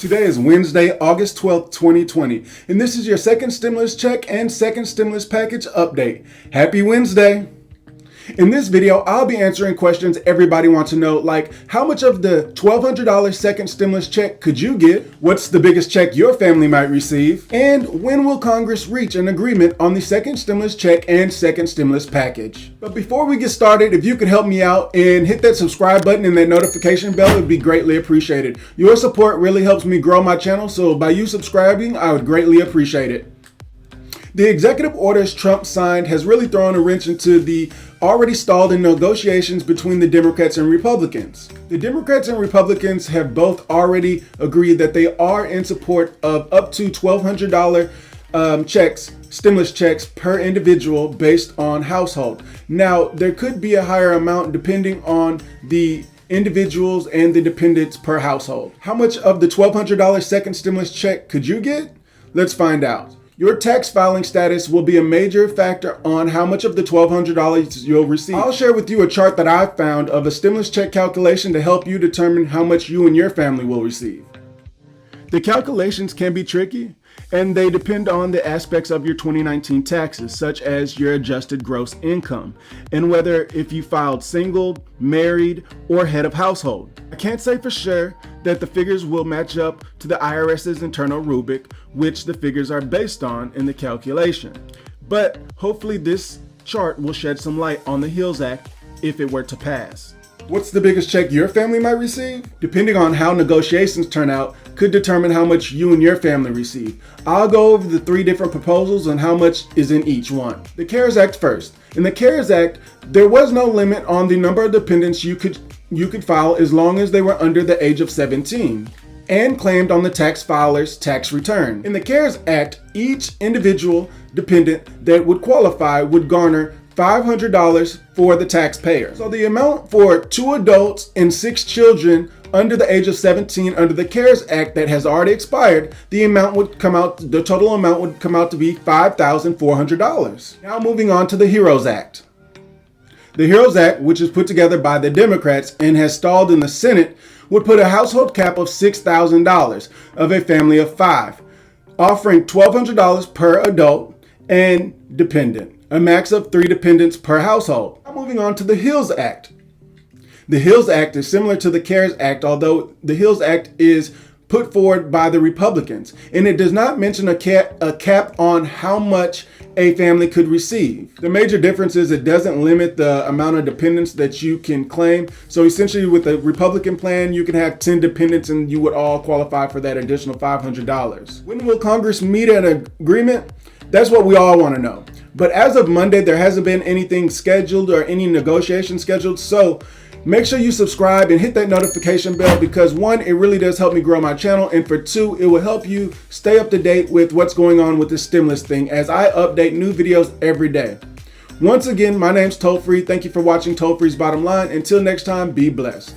Today is Wednesday, August 12th, 2020, and this is your second stimulus check and second stimulus package update. Happy Wednesday! In this video, I'll be answering questions everybody wants to know, like how much of the $1,200 second stimulus check could you get? What's the biggest check your family might receive? And when will Congress reach an agreement on the second stimulus check and second stimulus package? But before we get started, if you could help me out and hit that subscribe button and that notification bell, it would be greatly appreciated. Your support really helps me grow my channel, so by you subscribing, I would greatly appreciate it. The executive orders Trump signed has really thrown a wrench into the already stalled in negotiations between the Democrats and Republicans. The Democrats and Republicans have both already agreed that they are in support of up to $1,200 stimulus checks per individual based on household. Now, there could be a higher amount depending on the individuals and the dependents per household. How much of the $1,200 second stimulus check could you get? Let's find out. Your tax filing status will be a major factor on how much of the $1,200 you'll receive. I'll share with you a chart that I found of a stimulus check calculation to help you determine how much you and your family will receive. The calculations can be tricky, and they depend on the aspects of your 2019 taxes, such as your adjusted gross income, and whether if you filed single, married, or head of household. I can't say for sure that the figures will match up to the IRS's internal rubric, which the figures are based on in the calculation. But hopefully this chart will shed some light on the HEALS Act if it were to pass. What's the biggest check your family might receive? Depending on how negotiations turn out, could determine how much you and your family receive. I'll go over the three different proposals and how much is in each one. The CARES Act first. In the CARES Act, there was no limit on the number of dependents you could file as long as they were under the age of 17 and claimed on the tax filer's tax return. In the CARES Act, each individual dependent that would qualify would garner $500 for the taxpayer. So the amount for 2 adults and 6 children under the age of 17 under the CARES Act that has already expired, the total amount would come out to be $5,400. Now moving on to the HEROES Act. The HEROES Act, which is put together by the Democrats and has stalled in the Senate, would put a household cap of $6,000 of a family of 5, offering $1,200 per adult and dependent, a max of 3 dependents per household. Now moving on to the HEALS Act. The HEALS Act is similar to the CARES Act, although the HEALS Act is put forward by the Republicans, and it does not mention a cap on how much a family could receive. The major difference is it doesn't limit the amount of dependents that you can claim. So essentially with the Republican plan, you can have 10 dependents and you would all qualify for that additional $500. When will Congress meet an agreement? That's what we all want to know. But as of Monday, there hasn't been anything scheduled or any negotiation scheduled. So make sure you subscribe and hit that notification bell because 1, it really does help me grow my channel. And for 2, it will help you stay up to date with what's going on with the stimulus thing as I update new videos every day. Once again, my name's Toll Free. Thank you for watching Toll Free's Bottom Line. Until next time, be blessed.